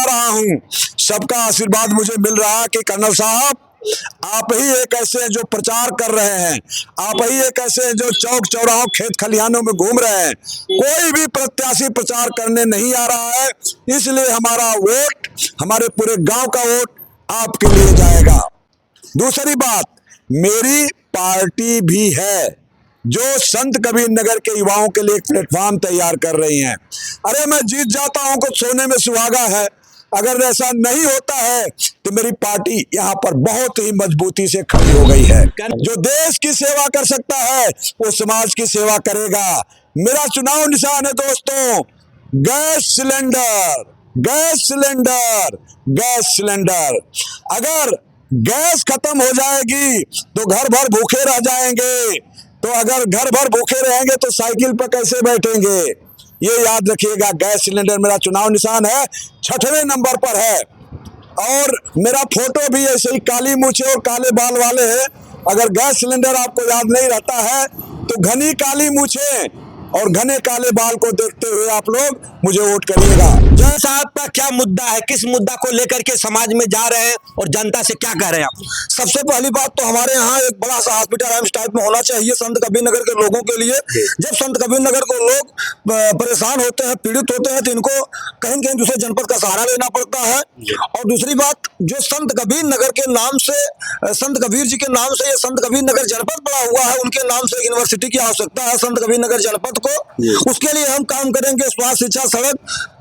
रहा हूं, सबका आशीर्वाद मुझे मिल रहा है कि कर्नल साहब आप ही एक ऐसे हैं जो प्रचार कर रहे हैं, आप ही एक ऐसे हैं जो चौक चौराहों खेत खलिहानों में घूम रहे हैं। कोई भी प्रत्याशी प्रचार करने नहीं आ रहा है, इसलिए हमारा वोट, हमारे पूरे गांव का वोट आपके लिए जाएगा। दूसरी बात, मेरी पार्टी भी है जो संत कबीर नगर के युवाओं के लिए एक प्लेटफॉर्म तैयार कर रही हैं। अरे मैं जीत जाता हूं कुछ सोने में सुहागा है, अगर ऐसा नहीं होता है तो मेरी पार्टी यहाँ पर बहुत ही मजबूती से खड़ी हो गई है। जो देश की सेवा कर सकता है वो समाज की सेवा करेगा। मेरा चुनाव निशान है दोस्तों, gas cylinder, gas cylinder, gas cylinder. अगर गैस खत्म हो जाएगी तो घर भर भूखे रह जाएंगे, तो अगर घर भर भूखे रहेंगे तो साइकिल पर कैसे बैठेंगे? ये याद रखिएगा, गैस सिलेंडर मेरा चुनाव निशान है, 6वें नंबर पर है। और मेरा फोटो भी ऐसे ही काली मूछे और काले बाल वाले हैं। अगर गैस सिलेंडर आपको याद नहीं रहता है तो घनी काली मूछे और घने काले बाल को देखते हुए आप लोग मुझे वोट करिएगा। जय साहब का क्या मुद्दा है, किस मुद्दा को लेकर के समाज में जा रहे हैं और जनता से क्या कह रहे हैं आप? सबसे पहली बात तो हमारे यहाँ एक बड़ा सा हॉस्पिटल एम्स टाइप में होना चाहिए संत कबीर नगर के लोगों के लिए। जब संत कबीर नगर को लोग परेशान होते हैं, पीड़ित होते हैं, तो इनको कहीं कहीं दूसरे जनपद का सहारा लेना पड़ता है। और दूसरी बात, जो संत कबीर नगर के नाम से, संत कबीर जी के नाम से ये संत कबीर नगर जनपद पड़ा हुआ है, उनके नाम से यूनिवर्सिटी की आवश्यकता है संत कबीर नगर जनपद को। उसके लिए हम काम करेंगे, स्वास्थ्य, शिक्षा, सड़क,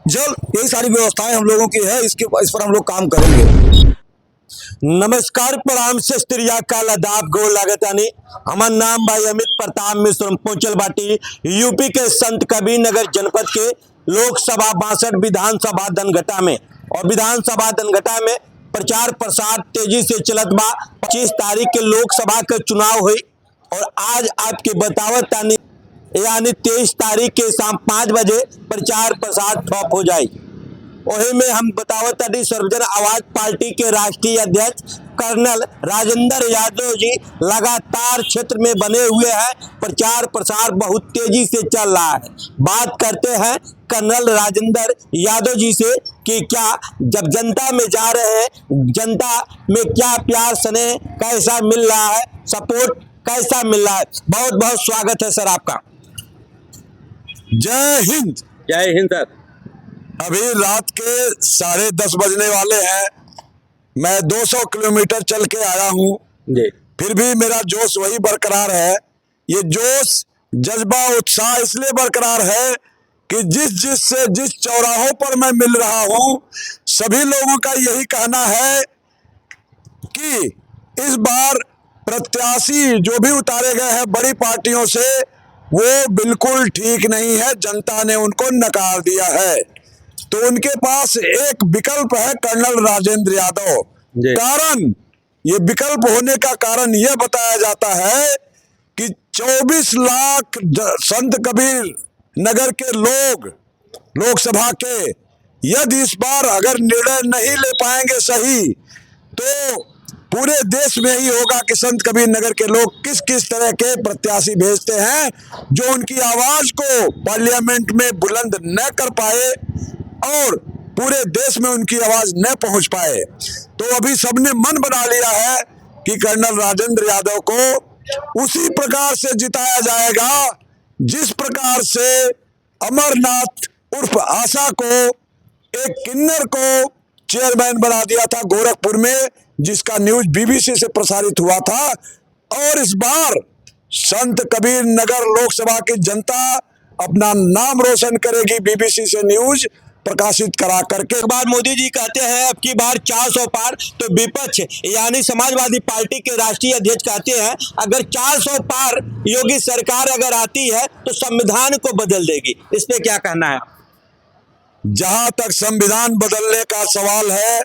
जल, यही सारी व्यवस्थाएं हम लोगों की है, इस पर हम लोग काम करेंगे। नमस्कार, प्रणाम, शस्त्रिया का लदाब गो लागतानी। हमार नाम भाई अमित प्रताप मिश्र, पहुंचल बाटी यूपी के संत कबीर नगर जनपद के लोकसभा 62 विधानसभा दनघटा में। और विधानसभा दनघटा में प्रचार प्रसार तेजी से चलत बा। 25 तारीख के लोकसभा के चुनाव हुई और आज आपके बतावत तानी यानी 23 तारीख के शाम 5 बजे प्रचार प्रसार ठप हो जाए। वही में हम बतावत तानी सर्वजन आवाज पार्टी के राष्ट्रीय अध्यक्ष कर्नल राजेंद्र यादव जी लगातार क्षेत्र में बने हुए हैं। प्रचार प्रसार बहुत तेजी से चल रहा है। बात करते हैं कर्नल राजेंद्र यादव जी से कि क्या जब जनता में जा रहे हैं, जनता में क्या प्यार स्नेह कैसा मिल रहा है, सपोर्ट कैसा मिल रहा है? बहुत बहुत स्वागत है सर आपका। जय हिंद। जय हिंद सर। अभी रात के 10:30 बजने वाले हैं। मैं 200 किलोमीटर चल के आया हूँ जी। फिर भी मेरा जोश वही बरकरार है। ये जोश, जज्बा, उत्साह इसलिए बरकरार है कि जिस चौराहों पर मैं मिल रहा हूँ, सभी लोगों का यही कहना है कि इस बार प्रत्याशी जो भी उतारे गए हैं बड़ी पार्टियों से, वो बिल्कुल ठीक नहीं है, जनता ने उनको नकार दिया है। तो उनके पास एक विकल्प है, कर्नल राजेंद्र यादव। कारण, ये विकल्प होने का कारण यह बताया जाता है कि 24 लाख संत कबीर नगर के लोग लोकसभा के यदि इस बार अगर निर्णय नहीं ले पाएंगे सही, तो पूरे देश में ही होगा कि संत कबीर नगर के लोग किस किस तरह के प्रत्याशी भेजते हैं जो उनकी आवाज को पार्लियामेंट में बुलंद न कर पाए और पूरे देश में उनकी आवाज न पहुंच पाए। तो अभी सबने मन बना लिया है कि कर्नल राजेंद्र यादव को उसी प्रकार से जिताया जाएगा जिस प्रकार से अमरनाथ उर्फ आशा को, एक किन्नर को चेयरमैन बना दिया था गोरखपुर में, जिसका न्यूज बीबीसी से प्रसारित हुआ था। और इस बार संत कबीर नगर लोकसभा की जनता अपना नाम रोशन करेगी बीबीसी से न्यूज प्रकाशित करा करके। एक बार मोदी जी कहते हैं अब की बार 400 पार, तो विपक्ष यानी समाजवादी पार्टी के राष्ट्रीय अध्यक्ष कहते हैं अगर 400 पार योगी सरकार अगर आती है तो संविधान को बदल देगी। इस पे क्या कहना है? जहां तक संविधान बदलने का सवाल है,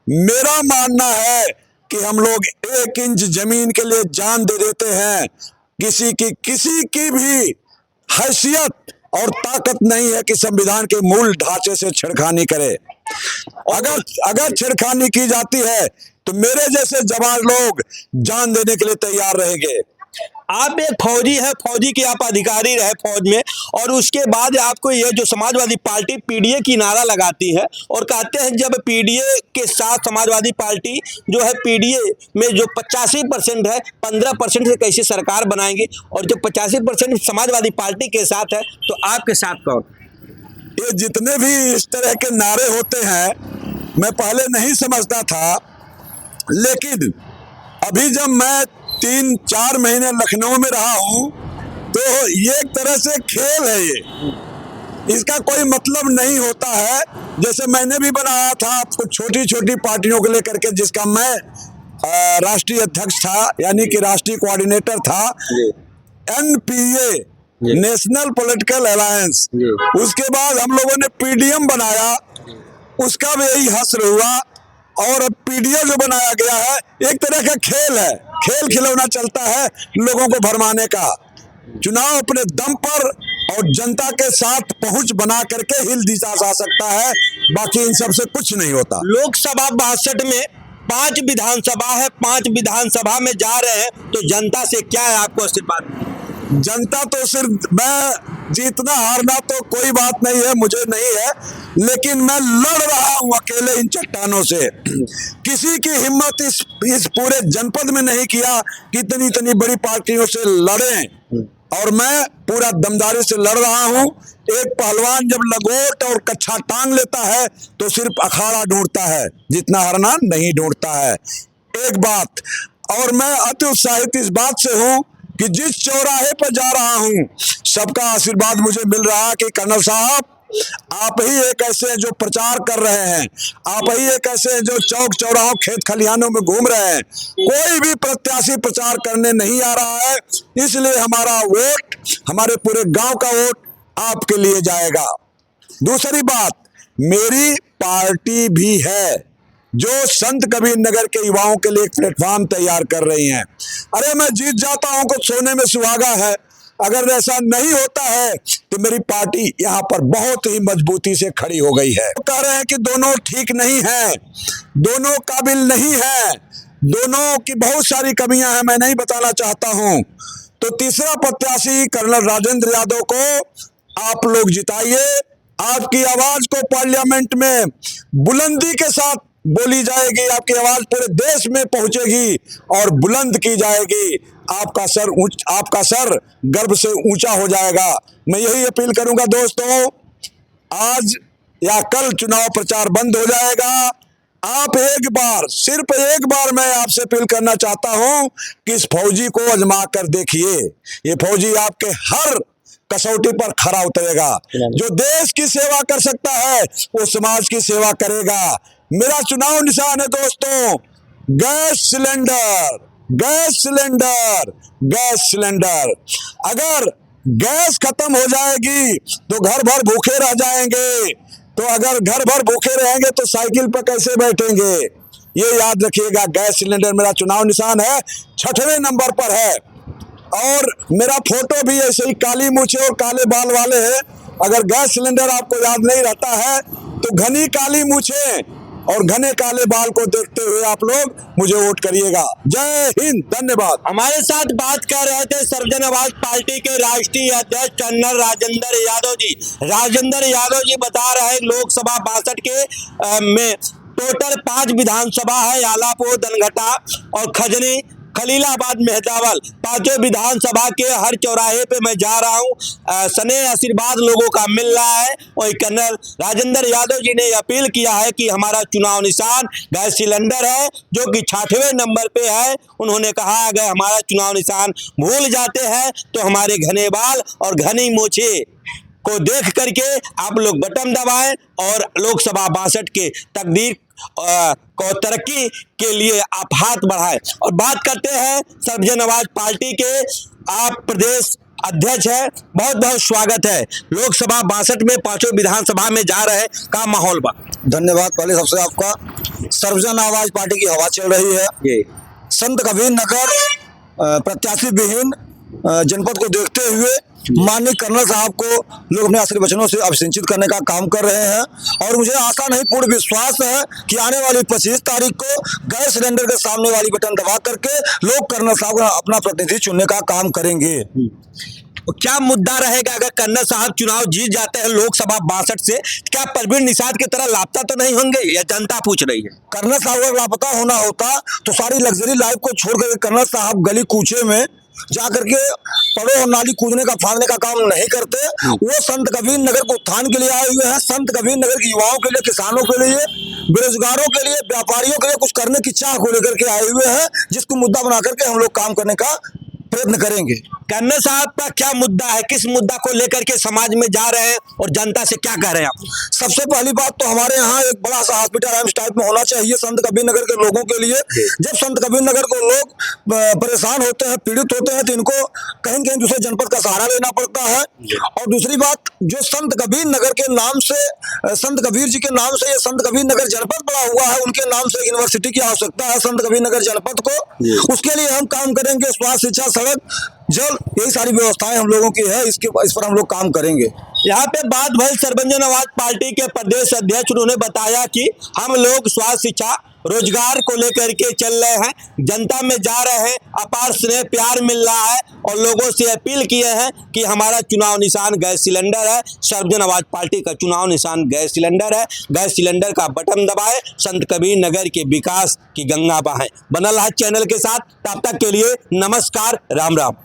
मेरा मानना है कि हम लोग 1 इंच जमीन के लिए जान दे देते हैं। किसी की भी हैसियत और ताकत नहीं है कि संविधान के मूल ढांचे से छेड़खानी करे। अगर छेड़खानी की जाती है तो मेरे जैसे जवान लोग जान देने के लिए तैयार रहेंगे। आप एक फौजी है, फौजी के आप अधिकारी रहे फौज में, और उसके बाद आपको ये जो समाजवादी पार्टी पीडीए की नारा लगाती है और कहते हैं जब पीडीए के साथ समाजवादी पार्टी जो है पीडीए में जो 85% है 15% से कैसे सरकार बनाएंगे, और जो 85% समाजवादी पार्टी के साथ है तो आपके साथ कौन? ये जितने भी इस तरह के नारे होते हैं मैं पहले नहीं समझता था, लेकिन अभी जब मैं 3-4 महीने लखनऊ में रहा हूं तो ये एक तरह से खेल है। ये इसका कोई मतलब नहीं होता है। जैसे मैंने भी बनाया था कुछ छोटी छोटी पार्टियों को लेकर के, जिसका मैं राष्ट्रीय अध्यक्ष था, यानी कि राष्ट्रीय कोऑर्डिनेटर था, एनपीए, नेशनल पॉलिटिकल अलायंस। उसके बाद हम लोगों ने पीडीएम बनाया, उसका भी यही हश्र हुआ, और अब पीडीए जो बनाया गया है एक तरह का खेल है, खेल खिलौना चलता है लोगों को भरमाने का। चुनाव अपने दम पर और जनता के साथ पहुंच बना करके हिल दिशा आ सकता है, बाकी इन सब से कुछ नहीं होता। लोकसभा 62 में 5 विधानसभा है, 5 विधानसभा में जा रहे हैं, तो जनता से क्या है आपको आशीर्वाद? जनता तो सिर्फ, मैं जीतना हारना तो कोई बात नहीं है, मुझे नहीं है, लेकिन मैं लड़ रहा हूं अकेले इन चट्टानों से। किसी की हिम्मत इस पूरे जनपद में नहीं किया कि इतनी इतनी बड़ी पार्टियों से लड़ें, और मैं पूरा दमदारी से लड़ रहा हूं। एक पहलवान जब लगोट और कच्छा टांग लेता है तो सिर्फ अखाड़ा ढूंढता है, जितना हारना नहीं ढूंढता है। एक बात और, मैं अति उत्साहित इस बात से हूं कि जिस चौराहे पर जा रहा हूं सबका आशीर्वाद मुझे मिल रहा है कि कर्नल साहब आप ही एक ऐसे हैं जो प्रचार कर रहे हैं, आप ही एक ऐसे हैं जो चौक चौराहों खेत खलिहानों में घूम रहे हैं। कोई भी प्रत्याशी प्रचार करने नहीं आ रहा है, इसलिए हमारा वोट, हमारे पूरे गांव का वोट आपके लिए जाएगा। दूसरी बात, मेरी पार्टी भी है जो संत कबीर नगर के युवाओं के लिए एक प्लेटफॉर्म तैयार कर रही हैं। अरे मैं जीत जाता हूं कुछ सोने में सुहागा है, अगर ऐसा नहीं होता है तो मेरी पार्टी यहाँ पर बहुत ही मजबूती से खड़ी हो गई है। कह रहे हैं कि दोनों ठीक नहीं है, दोनों काबिल नहीं है, दोनों की बहुत सारी कमियां हैं, मैं नहीं बताना चाहता हूं। तो तीसरा प्रत्याशी कर्नल राजेंद्र यादव को आप लोग जिताइए, आपकी आवाज को पार्लियामेंट में बुलंदी के साथ बोली जाएगी, आपकी आवाज पूरे देश में पहुंचेगी और बुलंद की जाएगी, आपका सर गर्व से ऊंचा हो जाएगा। मैं यही अपील करूंगा दोस्तों, आज या कल चुनाव प्रचार बंद हो जाएगा। आप एक बार, सिर्फ एक बार मैं आपसे अपील करना चाहता हूं कि इस फौजी को आजमा कर देखिए। ये फौजी आपके हर कसौटी पर खरा उतरेगा। जो देश की सेवा कर सकता है वो समाज की सेवा करेगा। मेरा चुनाव निशान है दोस्तों, gas cylinder, gas cylinder, gas cylinder. अगर गैस खत्म हो जाएगी तो घर भर भूखे रह जाएंगे, तो अगर घर भर भूखे रहेंगे तो साइकिल पर कैसे बैठेंगे? ये याद रखिएगा, गैस सिलेंडर मेरा चुनाव निशान है, 6वें नंबर पर है। और मेरा फोटो भी ऐसे ही काली मूछे और काले बाल वाले हैं। अगर गैस सिलेंडर आपको याद नहीं रहता है तो घनी काली मूछे और घने काले बाल को देखते हुए आप लोग मुझे वोट करिएगा। जय हिंद, धन्यवाद। हमारे साथ बात कर रहे थे सर्वजन आवाज पार्टी के राष्ट्रीय अध्यक्ष कर्नल राजेंद्र यादव जी। राजेंद्र यादव जी बता रहे हैं लोकसभा 62 के में टोटल 5 विधानसभा है, आलापुर, दनघटा और खजनी, खलीलाबाद, मेहदावल, 5 विधानसभा के हर चौराहे पे मैं जा रहा हूँ। स्नेह आशीर्वाद लोगों का मिल रहा है। और कर्नल राजेंद्र यादव जी ने अपील किया है कि हमारा चुनाव निशान गैस सिलेंडर है, जो कि 6वें नंबर पे है। उन्होंने कहा अगर हमारा चुनाव निशान भूल जाते हैं तो हमारे घने बाल और घनी मूछे को देख करके आप लोग बटन दबाएं और लोकसभा 62 के तकदीर को तरक्की के लिए आप हाथ बढ़ाएं। और बात करते हैं सर्वजन आवाज पार्टी के आप प्रदेश अध्यक्ष है, बहुत बहुत स्वागत है। लोकसभा 62 में 5 विधानसभा में जा रहे हैं, का माहौल बा? धन्यवाद। पहले सबसे आपका, सर्वजन आवाज पार्टी की हवा चल रही है। संत कबीर नगर प्रत्याशी विहीन जनपद को देखते हुए माननीय कर्नल साहब को लोग अपने आशीर्वचनों से अभिषेचित करने का काम कर रहे हैं और मुझे आशा नहीं पूर्ण विश्वास है कि आने वाली 25 तारीख को गैस सिलेंडर के सामने वाली बटन दबा करके लोग कर्नल साहब का अपना प्रतिनिधि चुनने का काम करेंगे। क्या मुद्दा रहेगा अगर कर्नल साहब चुनाव जीत जाते हैं लोकसभा 62 से, क्या परवीन निषाद की तरह लापता तो नहीं होंगे, या जनता पूछ रही है? कर्नल साहब अगर लापता होना होता तो सारी लग्जरी लाइफ को छोड़कर कर्नल साहब गली कूचे में जाकर के पड़ो और नाली कूदने का फाड़ने का काम नहीं करते। वो संत कबीर नगर को उत्थान के लिए आए हुए हैं। संत कबीर नगर के युवाओं के लिए, किसानों के लिए, बेरोजगारों के लिए, व्यापारियों के लिए कुछ करने की चाह को लेकर के आए हुए हैं, जिसको मुद्दा बना करके हम लोग काम करने का प्रयत्न करेंगे। कर्नल साहब का क्या मुद्दा है, किस मुद्दा को लेकर के समाज में जा रहे हैं और जनता से क्या कह रहे हैं आप? सबसे पहली बात तो हमारे यहाँ एक बड़ा सा हॉस्पिटल एम्स टाइप में होना चाहिए संत कबीर नगर के लोगों के लिए। जब संत कबीर नगर को लोग परेशान होते हैं, पीड़ित होते हैं, तो इनको कहीं कहीं दूसरे जनपद का सहारा लेना पड़ता है। और दूसरी बात, जो संत कबीर नगर के नाम से, संत कबीर जी के नाम से ये संत कबीर नगर जनपद बना हुआ है, उनके नाम से यूनिवर्सिटी की आवश्यकता है संत कबीर नगर जनपद को। उसके लिए हम काम करेंगे। स्वास्थ्य, शिक्षा, सड़क, जल, यही सारी व्यवस्थाएं हम लोगों की है। इस पर हम लोग काम करेंगे। यहाँ पे बात भई सर्वजन आवाज पार्टी के प्रदेश अध्यक्ष, उन्होंने बताया कि हम लोग स्वास्थ्य, शिक्षा, रोजगार को लेकर के चल रहे हैं, जनता में जा रहे हैं, अपार स्नेह प्यार मिल रहा है और लोगों से अपील किए हैं कि हमारा चुनाव निशान गैस सिलेंडर है। सर्वजन आवाज पार्टी का चुनाव निशान गैस सिलेंडर है। गैस सिलेंडर का बटन दबाए, संत कबीर नगर के विकास की गंगा बहाए। बनल है चैनल के साथ, तब तक के लिए नमस्कार, राम राम।